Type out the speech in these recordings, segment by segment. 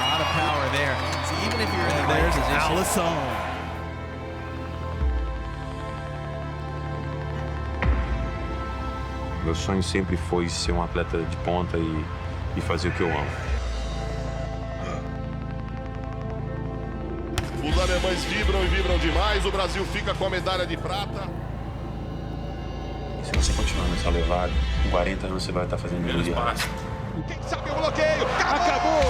lot of power there. So even if you're in the right position. Alisson. Meu sonho sempre foi ser um atleta de ponta e fazer o que eu amo. Os alemães vibram e vibram demais. O Brasil fica com a medalha de prata. Se você continuar nessa levada, com 40 anos você vai estar fazendo mundial. Quem sabe o bloqueio? Acabou!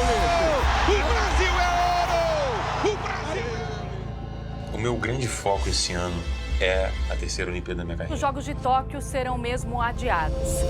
O Brasil é ouro! O Brasil é ouro! O meu grande foco esse ano é a terceira Olimpíada da minha carreira. Os Jogos de Tóquio serão mesmo adiados.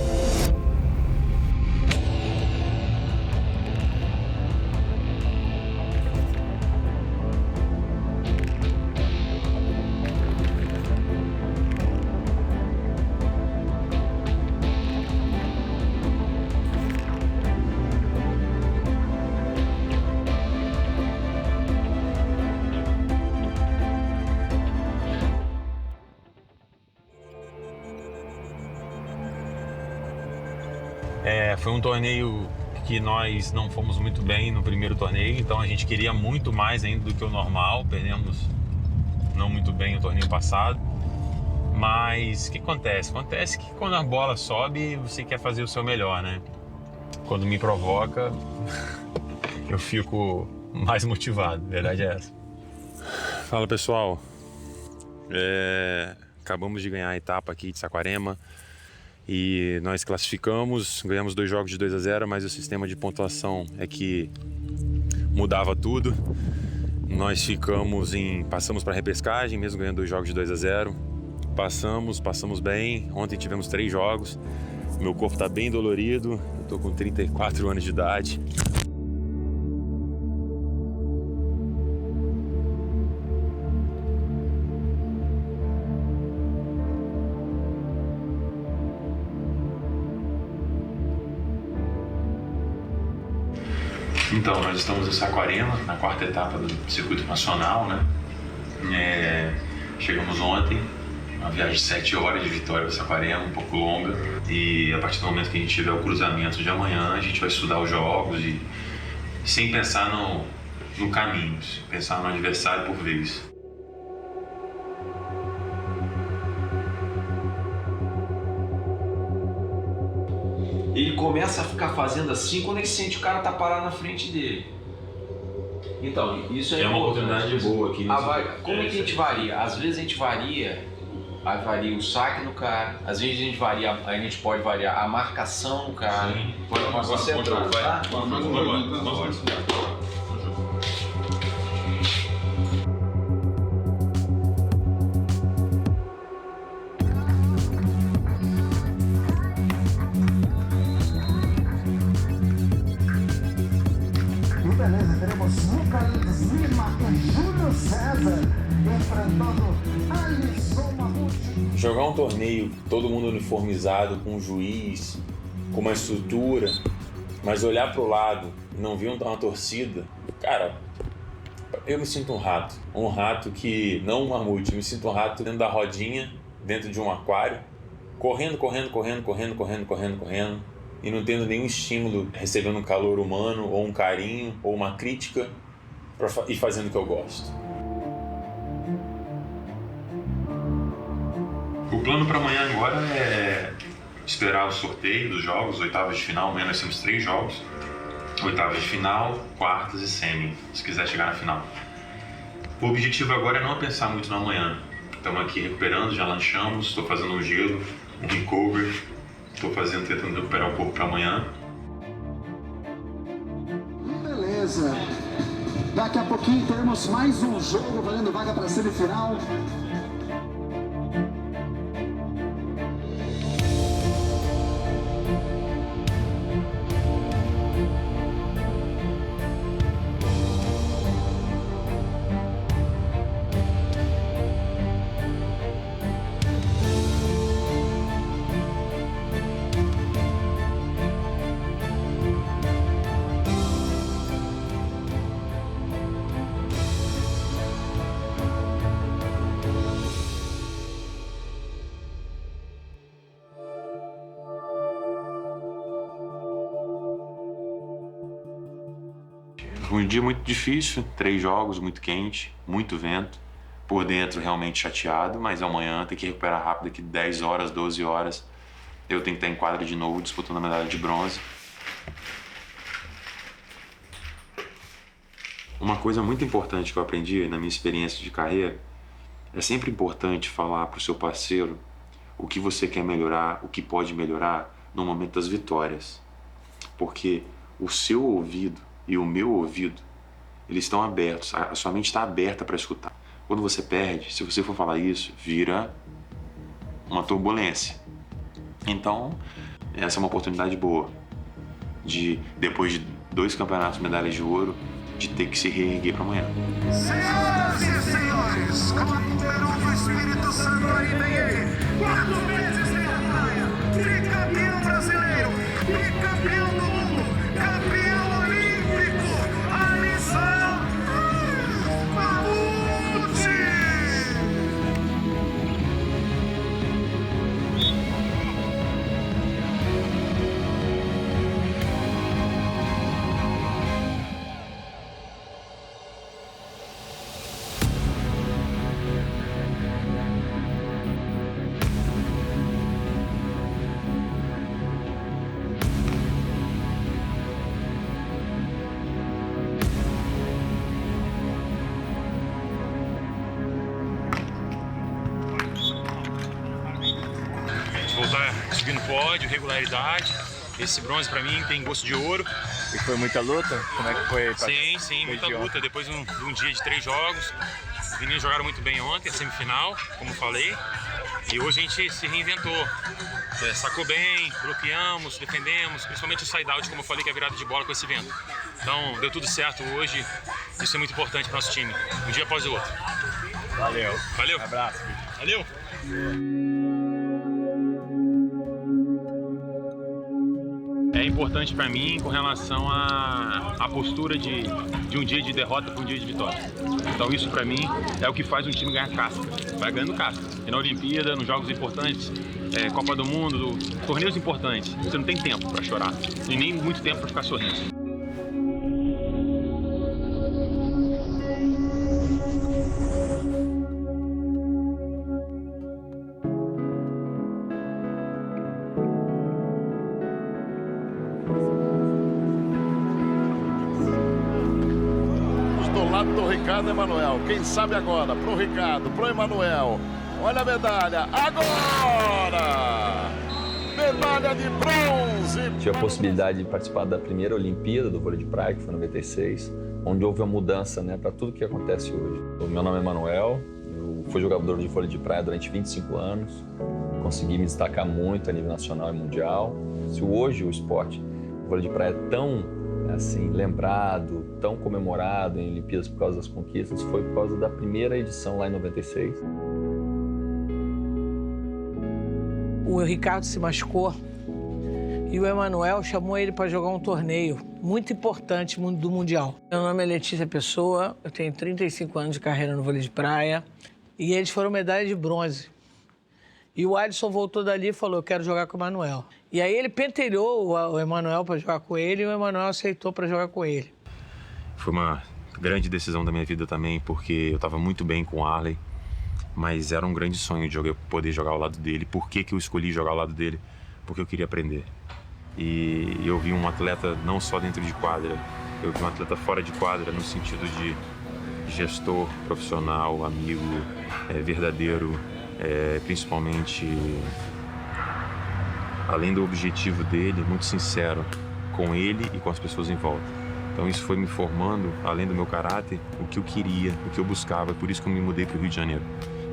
Foi um torneio que nós não fomos muito bem no primeiro torneio, então a gente queria muito mais ainda do que o normal. Perdemos não muito bem o torneio passado. Mas o que acontece? Acontece que quando a bola sobe, você quer fazer o seu melhor, né? Quando me provoca, eu fico mais motivado, a verdade é essa. Fala pessoal, acabamos de ganhar a etapa aqui de Saquarema. E nós classificamos, ganhamos 2 jogos de 2-0, mas o sistema de pontuação é que mudava tudo. Nós passamos para a repescagem, mesmo ganhando 2 jogos de 2-0. Passamos bem. Ontem tivemos 3 jogos. Meu corpo está bem dolorido. Eu estou com 34 anos de idade. Então, nós estamos em Saquarema, na 4ª etapa do circuito nacional, né? Chegamos ontem, uma viagem de 7 horas de Vitória para Saquarema, um pouco longa. E a partir do momento que a gente tiver o cruzamento de amanhã, a gente vai estudar os jogos e sem pensar no caminho, pensar no adversário por vez. Ele começa a ficar fazendo assim quando ele sente o cara tá parado na frente dele. Então, isso é uma oportunidade boa aqui. Como é que a gente varia? Às vezes a gente varia o saque no cara, às vezes a gente pode variar a marcação no cara. Sim. Você entrou, tá? Vamos. Beleza, teremos Lucas Lima e Júlio César enfrentando Alisson Mamute. Jogar um torneio todo mundo uniformizado, com um juiz, com uma estrutura, mas olhar pro lado e não ver uma torcida, cara, eu me sinto um rato que, não um mamute, eu me sinto um rato dentro da rodinha, dentro de um aquário, correndo, e não tendo nenhum estímulo, recebendo um calor humano, ou um carinho, ou uma crítica, e fazendo o que eu gosto. O plano para amanhã agora é esperar o sorteio dos jogos, oitavas de final. Amanhã nós temos 3 jogos, oitavas de final, quartas e semi, se quiser chegar na final. O objetivo agora é não pensar muito no amanhã. Estamos aqui recuperando, já lanchamos, estou fazendo um gelo, um recover. Estou tentando recuperar o corpo para amanhã. Beleza. Daqui a pouquinho teremos mais um jogo valendo vaga para a semifinal. Foi um dia muito difícil, 3 jogos, muito quente, muito vento. Por dentro realmente chateado, mas amanhã tem que recuperar rápido, daqui 10 horas, 12 horas. Eu tenho que estar em quadra de novo, disputando a medalha de bronze. Uma coisa muito importante que eu aprendi na minha experiência de carreira, é sempre importante falar para o seu parceiro o que você quer melhorar, o que pode melhorar no momento das vitórias. Porque o seu ouvido e o meu ouvido, eles estão abertos, a sua mente está aberta para escutar. Quando você perde, se você for falar isso, vira uma turbulência. Então, essa é uma oportunidade boa de, depois de 2 campeonatos, medalhas de ouro, de ter que se reerguer para amanhã. Senhoras e senhores, com a número 1 do Espírito Santo, aí vem ele, 4 vezes medalha, tricampeão brasileiro, bicampeão do mundo, campeão olímpico, Alisson Mamute! Voltar subindo pódio, regularidade. Esse bronze pra mim tem gosto de ouro. E foi muita luta? Como é que foi? Sim, muita luta. Depois de um dia de 3 jogos. Os meninos jogaram muito bem ontem, a semifinal, como falei. E hoje a gente se reinventou. Sacou bem, bloqueamos, defendemos, principalmente o side-out, como eu falei, que é a virada de bola com esse vento. Então, deu tudo certo hoje. Isso é muito importante para o nosso time, um dia após o outro. Valeu. Valeu. Um abraço. Valeu. É importante para mim com relação à postura de um dia de derrota para um dia de vitória. Então isso para mim é o que faz um time ganhar casca. Vai ganhando casca. E na Olimpíada, nos jogos importantes, Copa do Mundo, torneios importantes, você não tem tempo para chorar e nem muito tempo para ficar sorrindo. Do lado do Ricardo Emanuel. Quem sabe agora? Pro Ricardo, pro Emanuel. Olha a medalha. Agora! Medalha de bronze! Tive a possibilidade de participar da primeira Olimpíada do vôlei de praia, que foi em 96, onde houve uma mudança, para tudo que acontece hoje. O meu nome é Emanuel, eu fui jogador de vôlei de praia durante 25 anos, consegui me destacar muito a nível nacional e mundial. Se hoje o esporte, o vôlei de praia é tão assim, lembrado, tão comemorado em Olimpíadas por causa das conquistas, foi por causa da primeira edição lá em 96. O Ricardo se machucou e o Emanuel chamou ele para jogar um torneio muito importante do Mundial. Meu nome é Letícia Pessoa, eu tenho 35 anos de carreira no vôlei de praia e eles foram medalha de bronze. E o Alisson voltou dali e falou, eu quero jogar com o Emanuel. E aí ele pentelhou o Emanuel para jogar com ele e o Emanuel aceitou para jogar com ele. Foi uma grande decisão da minha vida também, porque eu estava muito bem com o Arley, mas era um grande sonho de poder jogar ao lado dele. Por que eu escolhi jogar ao lado dele? Porque eu queria aprender. E eu vi um atleta não só dentro de quadra, eu vi um atleta fora de quadra no sentido de gestor, profissional, amigo, verdadeiro, principalmente, além do objetivo dele, muito sincero com ele e com as pessoas em volta. Então isso foi me formando, além do meu caráter, o que eu queria, o que eu buscava. Por isso que eu me mudei para o Rio de Janeiro,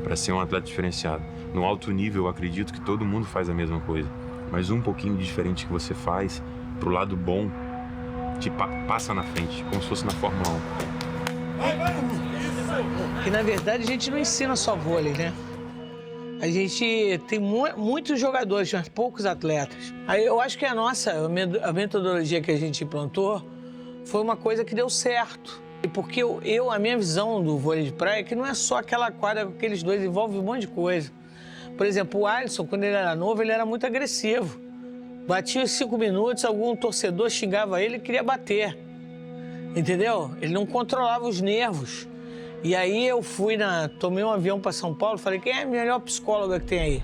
para ser um atleta diferenciado. No alto nível, eu acredito que todo mundo faz a mesma coisa, mas um pouquinho diferente que você faz, pro lado bom, te passa na frente, como se fosse na Fórmula 1. E na verdade a gente não ensina só vôlei, né? A gente tem muitos jogadores, mas poucos atletas. Aí eu acho que a metodologia que a gente implantou foi uma coisa que deu certo. Porque a minha visão do vôlei de praia é que não é só aquela quadra com aqueles dois, envolve um monte de coisa. Por exemplo, o Alisson, quando ele era novo, ele era muito agressivo. Batia os 5 minutos, algum torcedor xingava ele e queria bater. Entendeu? Ele não controlava os nervos. E aí eu tomei um avião para São Paulo, falei, quem é a melhor psicóloga que tem aí?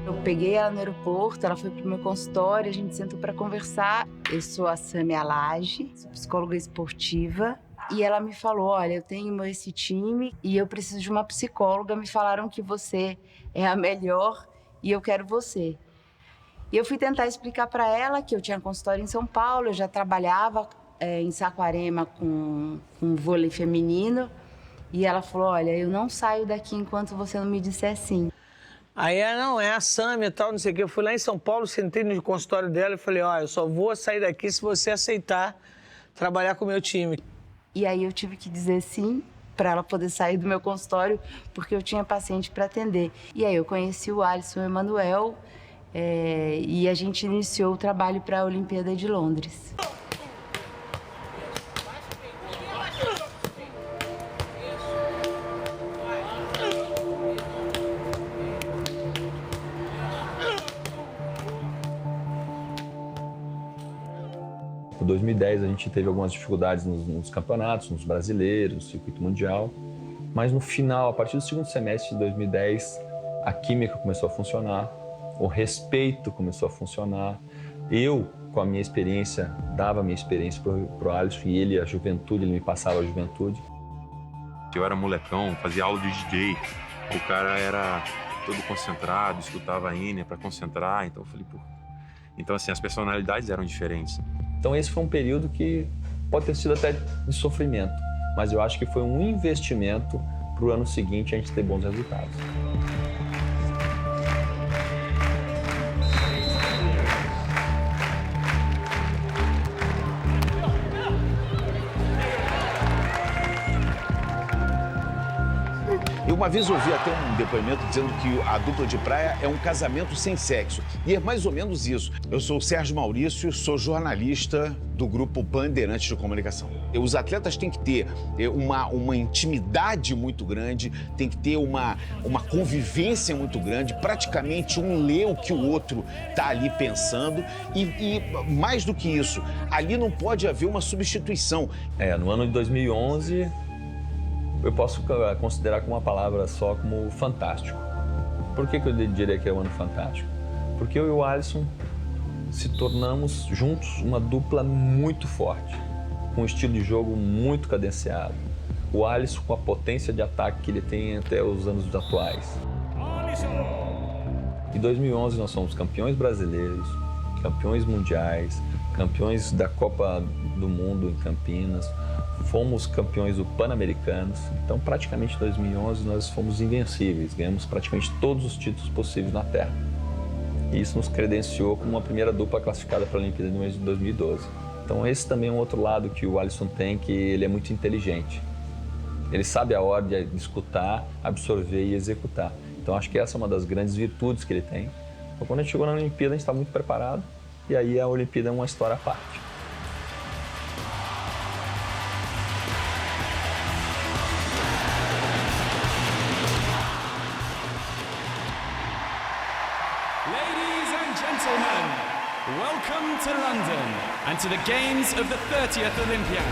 Eu peguei ela no aeroporto, ela foi pro meu consultório, a gente sentou para conversar. Eu sou a Samia Lage, sou psicóloga esportiva. E ela me falou, olha, eu tenho esse time e eu preciso de uma psicóloga. Me falaram que você é a melhor e eu quero você. E eu fui tentar explicar para ela que eu tinha consultório em São Paulo, eu já trabalhava em Saquarema com vôlei feminino. E ela falou, olha, eu não saio daqui enquanto você não me disser sim. Aí não, é a Samia e tal, não sei o quê. Eu fui lá em São Paulo, sentei no consultório dela e falei, ó, eu só vou sair daqui se você aceitar trabalhar com o meu time. E aí eu tive que dizer sim para ela poder sair do meu consultório, porque eu tinha paciente para atender. E aí eu conheci o Alisson Emanuel e a gente iniciou o trabalho para a Olimpíada de Londres. Em 2010 a gente teve algumas dificuldades nos campeonatos, nos brasileiros, no circuito mundial, mas no final, a partir do segundo semestre de 2010, a química começou a funcionar, o respeito começou a funcionar. Eu, com a minha experiência, dava a minha experiência pro Alisson e ele, a juventude, ele me passava a juventude. Eu era molecão, fazia aula de DJ, o cara era todo concentrado, escutava a Enya para concentrar, então eu falei, pô... Então assim, as personalidades eram diferentes. Então esse foi um período que pode ter sido até de sofrimento, mas eu acho que foi um investimento para o ano seguinte a gente ter bons resultados. Eu uma vez ouvi até um depoimento dizendo que a dupla de praia é um casamento sem sexo. E é mais ou menos isso. Eu sou o Sérgio Maurício, sou jornalista do grupo Bandeirantes de Comunicação. Os atletas têm que ter uma intimidade muito grande, tem que ter uma convivência muito grande, praticamente um lê o que o outro está ali pensando. E mais do que isso, ali não pode haver uma substituição. No ano de 2011... eu posso considerar com uma palavra só como fantástico. Por que eu diria que é um ano fantástico? Porque eu e o Alisson se tornamos juntos uma dupla muito forte, com um estilo de jogo muito cadenciado. O Alisson com a potência de ataque que ele tem até os anos atuais. Em 2011 nós somos campeões brasileiros, campeões mundiais, campeões da Copa do Mundo em Campinas, fomos campeões do Pan-Americanos, então praticamente em 2011 nós fomos invencíveis, ganhamos praticamente todos os títulos possíveis na Terra. E isso nos credenciou como uma primeira dupla classificada para a Olimpíada no mês de 2012. Então esse também é um outro lado que o Alisson tem, que ele é muito inteligente. Ele sabe a hora de escutar, absorver e executar. Então acho que essa é uma das grandes virtudes que ele tem. Então quando a gente chegou na Olimpíada a gente está muito preparado e aí a Olimpíada é uma história à parte. Welcome to London and to the Games of the 30th Olympiad.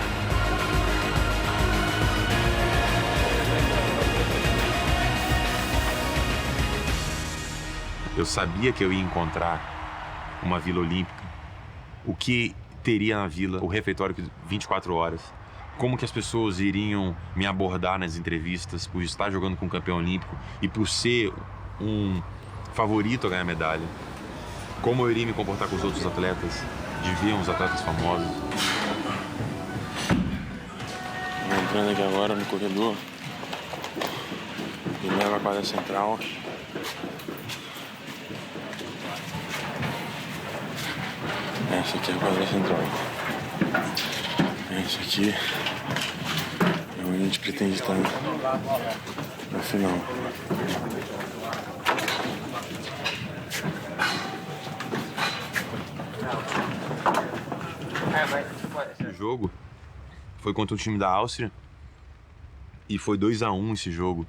Eu sabia que eu ia encontrar uma Vila Olímpica, o que teria na Vila, o refeitório 24 horas, como que as pessoas iriam me abordar nas entrevistas por estar jogando com um campeão olímpico e por ser um favorito a ganhar medalha. Como eu iria me comportar com os outros atletas, de ver uns atletas famosos. Vou entrando aqui agora no corredor e leva a quadra central. Essa aqui é a quadra central. Essa aqui é onde a gente pretende estar no final. O jogo foi contra o time da Áustria e foi 2-1 esse jogo,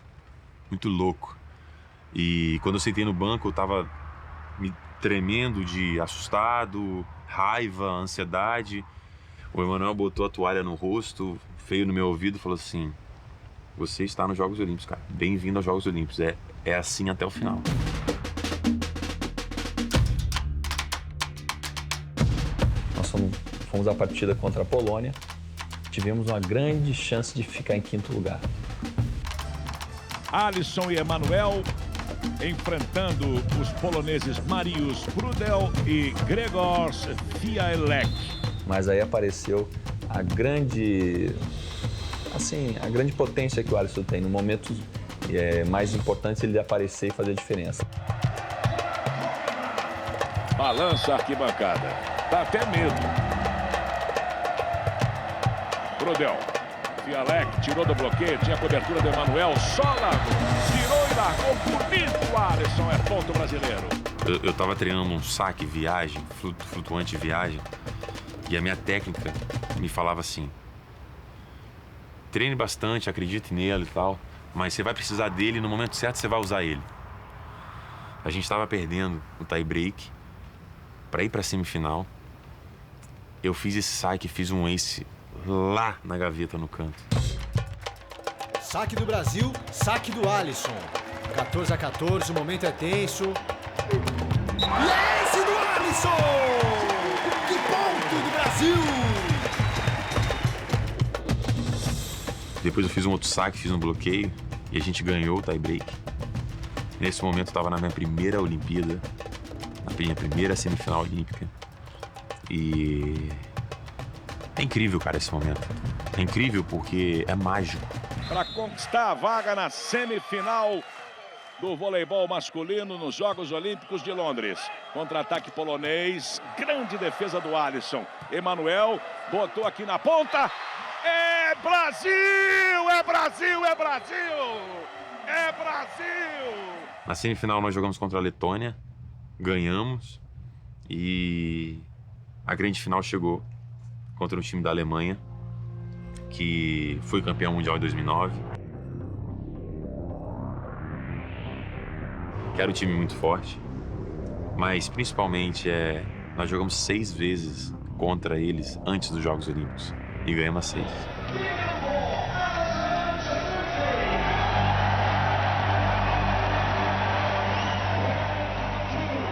muito louco. E quando eu sentei no banco eu tava me tremendo de assustado, raiva, ansiedade. O Emanuel botou a toalha no rosto, veio no meu ouvido e falou assim: você está nos Jogos Olímpicos, cara. Bem-vindo aos Jogos Olímpicos. É assim até o final. Nós fomos à partida contra a Polônia. Tivemos uma grande chance de ficar em quinto lugar. Alisson e Emanuel enfrentando os poloneses Mariusz Brudel e Grzegorz Fialek. Mas aí apareceu a grande potência que o Alisson tem. No momento mais importante, ele aparecer e fazer a diferença. Balança a arquibancada. Dá até medo. Brudel. Fialek tirou do bloqueio, tinha cobertura do Emanuel, só largou, tirou e largou, bonito, Alisson, é ponto brasileiro. Eu tava treinando um saque, viagem, flutuante viagem, e a minha técnica me falava assim: treine bastante, acredite nele e tal, mas você vai precisar dele, no momento certo você vai usar ele. A gente tava perdendo o tie break para ir pra semifinal. Eu fiz esse saque, fiz um ace lá na gaveta no canto. Saque do Brasil, saque do Alisson. 14-14, o momento é tenso. Ace do Alisson! Que ponto do Brasil! Depois eu fiz um outro saque, fiz um bloqueio e a gente ganhou o tie break. Nesse momento eu estava na minha primeira Olimpíada, na minha primeira semifinal olímpica. E é incrível, cara, esse momento. É incrível porque é mágico. Para conquistar a vaga na semifinal do voleibol masculino nos Jogos Olímpicos de Londres. Contra-ataque polonês, grande defesa do Alisson. Emanuel botou aqui na ponta. É Brasil! É Brasil! É Brasil! É Brasil! Na semifinal nós jogamos contra a Letônia, ganhamos e a grande final chegou contra um time da Alemanha, que foi campeão mundial em 2009. Que era um time muito forte, mas principalmente nós jogamos 6 vezes contra eles antes dos Jogos Olímpicos e ganhamos as 6.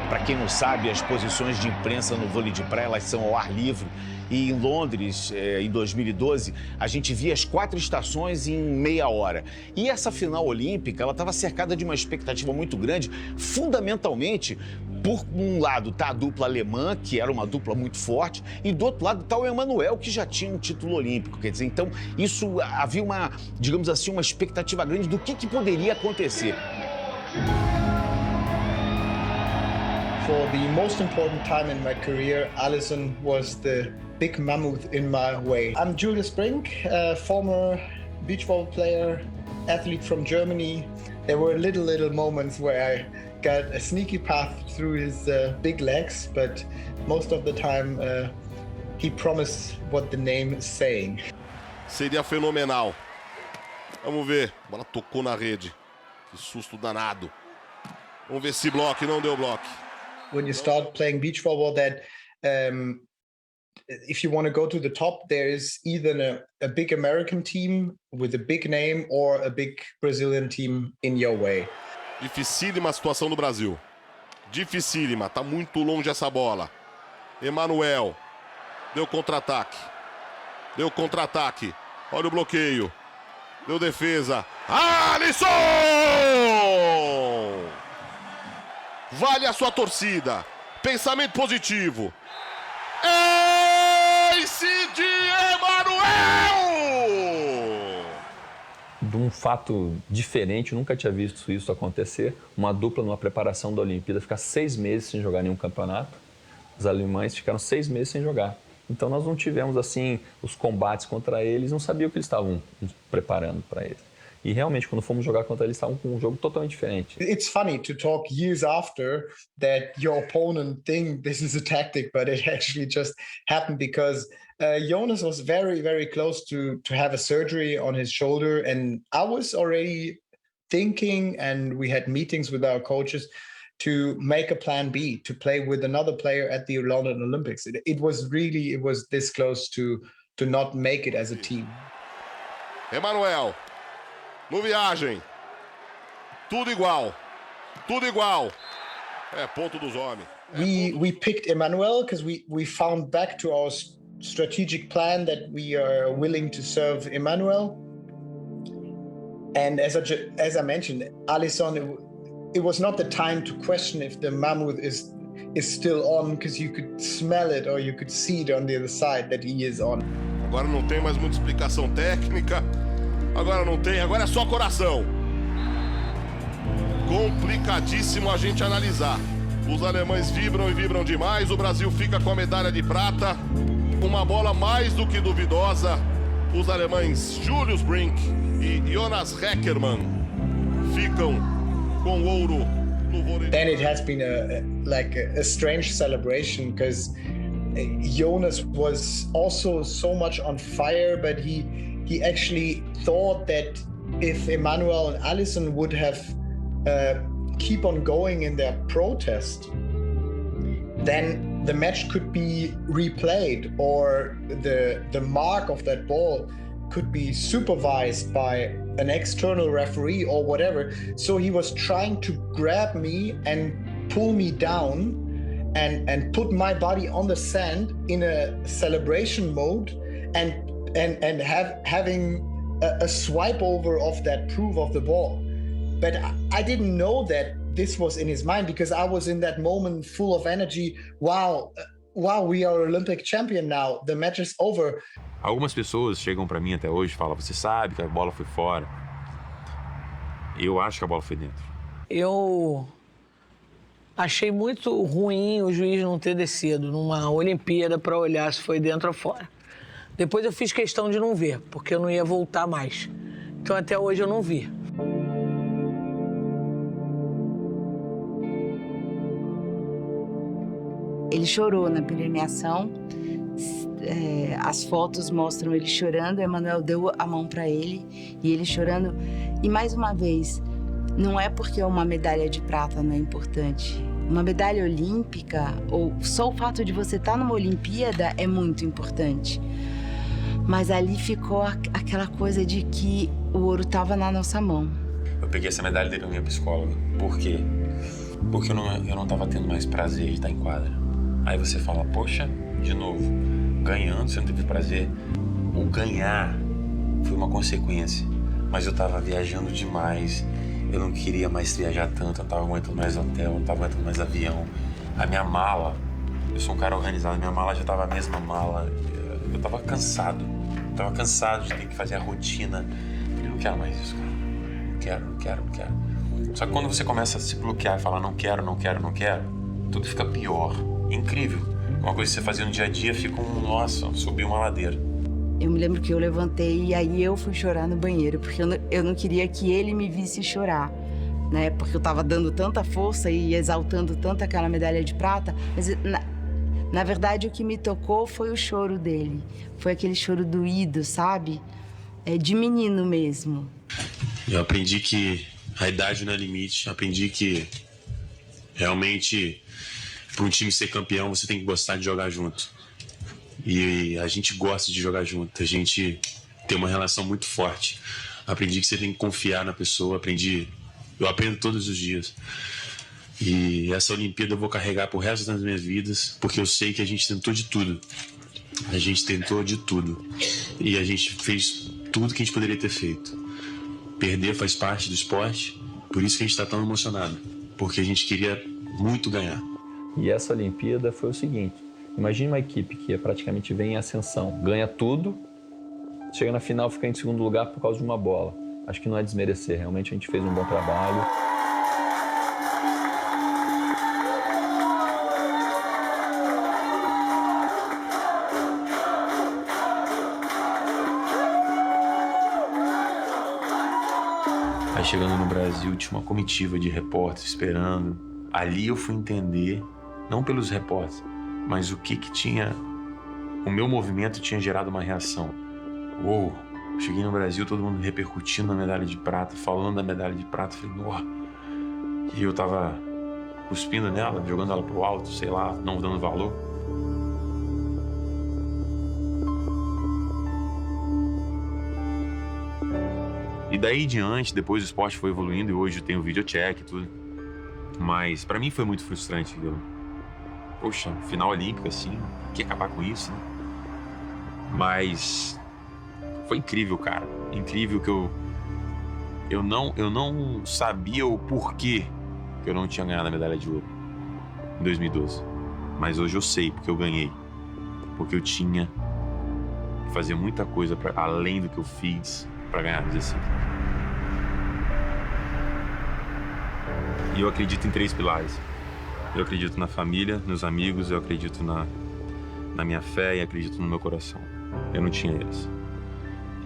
Para quem não sabe, as posições de imprensa no vôlei de praia, elas são ao ar livre. E em Londres, em 2012, a gente via as 4 estações em meia hora. E essa final olímpica, ela estava cercada de uma expectativa muito grande, fundamentalmente, por um lado tá a dupla alemã, que era uma dupla muito forte, e do outro lado tá o Emanuel, que já tinha um título olímpico. Quer dizer, então, isso havia uma, digamos assim, uma expectativa grande do que poderia acontecer. For the most important time in my career, Alisson was the big mammoth in my way. I'm Julius Brink, a former beach volleyball player, athlete from Germany. There were little moments where I got a sneaky path through his big legs, but most of the time he promised what the name is saying. Seria fenomenal. Vamos ver. A bola tocou na rede. Que susto danado. Vamos ver se bloque, não deu bloque. When you start playing beach volleyball, that if you want to go to the top, there is either a big American team with a big name or a big Brazilian team in your way. Dificílima a situação do Brasil. Dificílima, tá muito longe essa bola. Emanuel. Deu contra-ataque. Deu contra-ataque. Olha o bloqueio. Deu defesa. Alisson! Vale a sua torcida. Pensamento positivo. Ace de Emanuel! De um fato diferente, eu nunca tinha visto isso acontecer. Uma dupla numa preparação da Olimpíada ficar 6 meses sem jogar nenhum campeonato. Os alemães ficaram 6 meses sem jogar. Então nós não tivemos assim os combates contra eles, não sabia o que eles estavam preparando para eles. E realmente, quando fomos jogar contra eles, estavam com um jogo totalmente diferente. It's funny to talk years after that your opponent think this is a tactic, but it actually just happened because Jonas was very, very close to have a surgery on his shoulder. And I was already thinking, and we had meetings with our coaches, to make a plan B, to play with another player at the London Olympics. It was this close to not make it as a team. Emanuel, no Viagem, tudo igual, ponto dos homens. We picked Emanuel because we found back to our strategic plan that we are willing to serve Emanuel. And as I mentioned, Alisson, it was not the time to question if the mammoth is still on, because you could smell it or you could see it on the other side that he is on. Agora não tem mais muita explicação técnica. Agora é só coração. Complicadíssimo a gente analisar. Os alemães vibram e vibram demais. O Brasil fica com a medalha de prata. Uma bola mais do que duvidosa. Os alemães Julius Brink e Jonas Reckermann ficam com ouro no vôlei. Then it has been a strange celebration, because Jonas was also so much on fire, but he actually thought that if Emanuel and Alisson would have keep on going in their protest, then the match could be replayed, or the mark of that ball could be supervised by an external referee or whatever. So he was trying to grab me and pull me down and put my body on the sand in a celebration mode and having a swipe over of that proof of the ball. But I didn't know that this was in his mind, because I was in that moment full of energy. Wow, we are Olympic champion now. The match is over. Algumas pessoas chegam para mim até hoje e falam: você sabe que a bola foi fora? Eu acho que a bola foi dentro. Eu achei muito ruim o juiz não ter descido numa Olimpíada para olhar se foi dentro ou fora. Depois eu fiz questão de não ver, porque eu não ia voltar mais. Então até hoje eu não vi. Ele chorou na premiação. As fotos mostram ele chorando. O Emanuel deu a mão para ele e ele chorando. E mais uma vez, não é porque uma medalha de prata não é importante. Uma medalha olímpica, ou só o fato de você estar numa Olimpíada é muito importante. Mas ali ficou aquela coisa de que o ouro estava na nossa mão. Eu peguei essa medalha dele pra minha psicóloga. Por quê? Porque eu não estava tendo mais prazer de estar em quadra. Aí você fala: poxa, de novo, ganhando você não teve prazer. O ganhar foi uma consequência, mas eu tava viajando demais, eu não queria mais viajar tanto, eu não tava aguentando mais hotel, eu não tava aguentando mais avião. A minha mala, eu sou um cara organizado, minha mala já tava a mesma mala, eu tava cansado de ter que fazer a rotina. Eu não quero mais isso, cara, não quero. Só que quando você começa a se bloquear e falar não quero, tudo fica pior. Incrível. Uma coisa que você fazia no dia a dia fica nossa, subiu uma ladeira. Eu me lembro que eu levantei e aí eu fui chorar no banheiro, porque eu não queria que ele me visse chorar, né? Porque eu tava dando tanta força e exaltando tanto aquela medalha de prata, mas na verdade o que me tocou foi o choro dele. Foi aquele choro doído, sabe? De menino mesmo. Eu aprendi que a idade não é limite, aprendi que realmente para um time ser campeão, você tem que gostar de jogar junto. E a gente gosta de jogar junto, a gente tem uma relação muito forte. Aprendi que você tem que confiar na pessoa, eu aprendo todos os dias. E essa Olimpíada eu vou carregar pro resto das minhas vidas, porque eu sei que a gente tentou de tudo. E a gente fez tudo que a gente poderia ter feito. Perder faz parte do esporte, por isso que a gente está tão emocionado, porque a gente queria muito ganhar. E essa Olimpíada foi o seguinte: imagine uma equipe que praticamente vem em ascensão, ganha tudo, chega na final, fica em segundo lugar por causa de uma bola. Acho que não é desmerecer, realmente a gente fez um bom trabalho. Aí chegando no Brasil, tinha uma comitiva de repórteres esperando. Ali eu fui entender, não pelos repórteres, mas o que tinha... O meu movimento tinha gerado uma reação. Uou! Cheguei no Brasil, todo mundo repercutindo a medalha de prata, falando da medalha de prata. Falei, uau! E eu tava cuspindo nela, jogando ela pro alto, sei lá, não dando valor. E daí em diante, depois o esporte foi evoluindo e hoje eu tenho videocheck e tudo. Mas pra mim foi muito frustrante, entendeu? Poxa, final olímpico assim, que acabar com isso, né? Mas foi incrível, cara. Incrível que eu não sabia o porquê que eu não tinha ganhado a medalha de ouro em 2012. Mas hoje eu sei porque eu ganhei. Porque eu tinha que fazer muita coisa além do que eu fiz para ganhar 16. E eu acredito em 3 pilares. Eu acredito na família, nos amigos, eu acredito na minha fé e acredito no meu coração. Eu não tinha eles.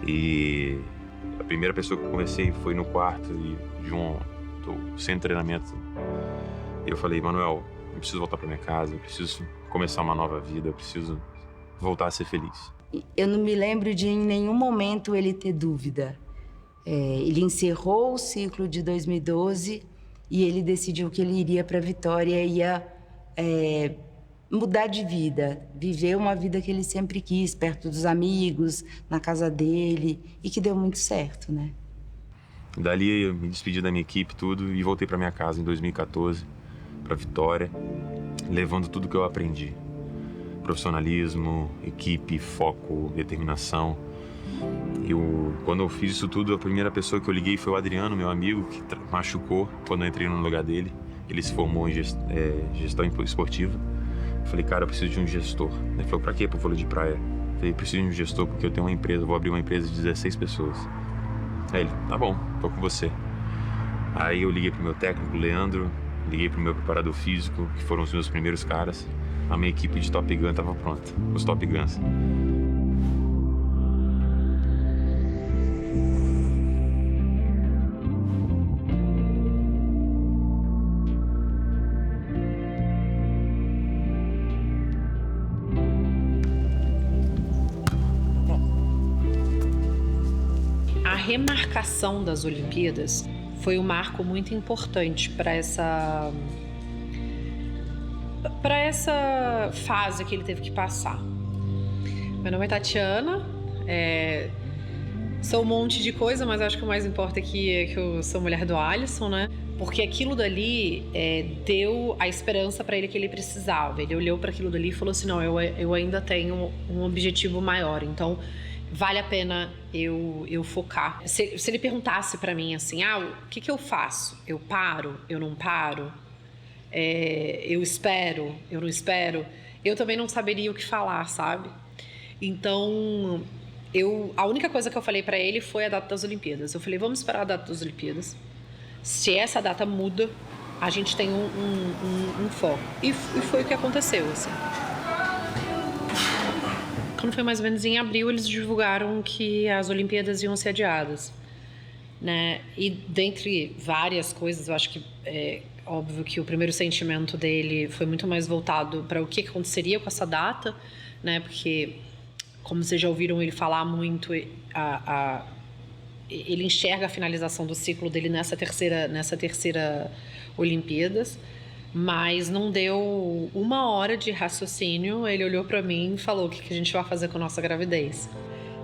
E a primeira pessoa que eu conversei foi no quarto do centro de treinamento. E eu falei, Manuel, eu preciso voltar para minha casa, eu preciso começar uma nova vida, eu preciso voltar a ser feliz. Eu não me lembro de em nenhum momento ele ter dúvida. Ele encerrou o ciclo de 2012 e ele decidiu que ele iria para Vitória e ia mudar de vida, viver uma vida que ele sempre quis, perto dos amigos, na casa dele, e que deu muito certo, né? Dali eu me despedi da minha equipe, tudo, e voltei para minha casa em 2014, para Vitória, levando tudo que eu aprendi. Profissionalismo, equipe, foco, determinação. Quando eu fiz isso tudo, a primeira pessoa que eu liguei foi o Adriano, meu amigo, que machucou quando eu entrei no lugar dele. Ele se formou em gestão esportiva. Eu falei, cara, eu preciso de um gestor. Ele falou, pra quê? Pro vôlei de praia. Eu falei, preciso de um gestor porque eu tenho uma empresa, vou abrir uma empresa de 16 pessoas. Aí ele, tá bom, tô com você. Aí eu liguei pro meu técnico, Leandro, liguei pro meu preparador físico, que foram os meus primeiros caras. A minha equipe de Top Gun tava pronta, os Top Guns. A remarcação das Olimpíadas foi um marco muito importante para essa fase que ele teve que passar. Meu nome é Tatiana, sou um monte de coisa, mas acho que o mais importante aqui é que eu sou mulher do Alisson, né? Porque aquilo dali deu a esperança para ele que ele precisava. Ele olhou para aquilo dali e falou assim, não, eu ainda tenho um objetivo maior, então vale a pena eu focar. Se ele perguntasse para mim assim, o que eu faço? Eu paro? Eu não paro? Eu espero? Eu não espero? Eu também não saberia o que falar, sabe? Então, a única coisa que eu falei para ele foi a data das Olimpíadas. Eu falei, vamos esperar a data das Olimpíadas. Se essa data muda, a gente tem um foco. E foi o que aconteceu, assim. Quando foi mais ou menos em abril, eles divulgaram que as Olimpíadas iam ser adiadas, né? E dentre várias coisas, eu acho que óbvio que o primeiro sentimento dele foi muito mais voltado para o que aconteceria com essa data, né? Porque, como vocês já ouviram ele falar muito, ele enxerga a finalização do ciclo dele nessa terceira Olimpíadas, mas não deu uma hora de raciocínio. Ele olhou para mim e falou, o que a gente vai fazer com a nossa gravidez?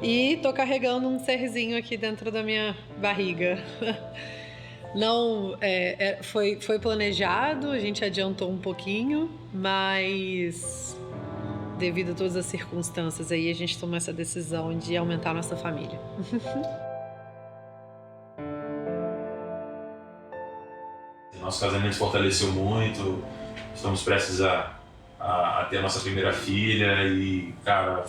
E tô carregando um serzinho aqui dentro da minha barriga. Não, foi planejado, a gente adiantou um pouquinho, mas devido a todas as circunstâncias aí, a gente tomou essa decisão de aumentar a nossa família. Nosso casamento se fortaleceu muito, estamos prestes a ter a nossa primeira filha e, cara,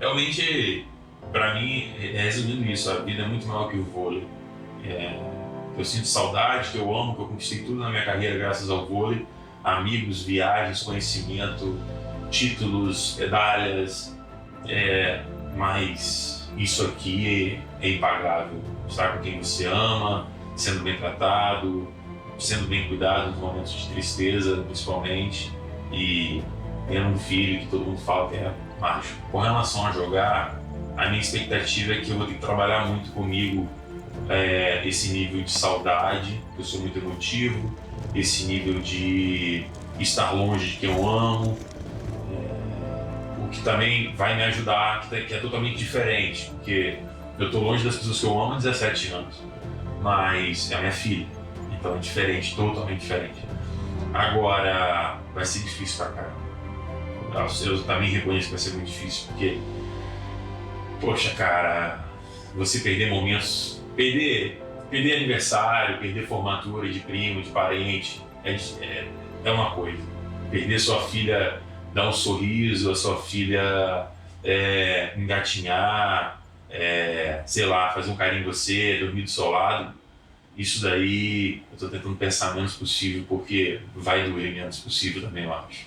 realmente, pra mim, resumindo isso, a vida é muito maior que o vôlei. Eu sinto saudade, que eu amo, que eu conquistei tudo na minha carreira graças ao vôlei. Amigos, viagens, conhecimento, títulos, medalhas, mas isso aqui é impagável. Estar com quem você ama, sendo bem tratado, sendo bem cuidado nos momentos de tristeza, principalmente, e tendo um filho que todo mundo fala que é mágico. Com relação a jogar, a minha expectativa é que eu vou ter que trabalhar muito comigo esse nível de saudade. Eu sou muito emotivo, esse nível de estar longe de quem eu amo, o que também vai me ajudar, que é totalmente diferente, porque eu tô longe das pessoas que eu amo há 17 anos, mas é a minha filha, então é diferente, totalmente diferente. Agora, vai ser difícil pra caramba. Eu também reconheço que vai ser muito difícil, porque, poxa, cara, você perder momentos, perder aniversário, perder formatura de primo, de parente, é uma coisa. Perder sua filha, dar um sorriso, a sua filha engatinhar, sei lá, fazer um carinho em você, dormir do seu lado, isso daí eu tô tentando pensar menos possível, porque vai doer menos possível também, eu acho.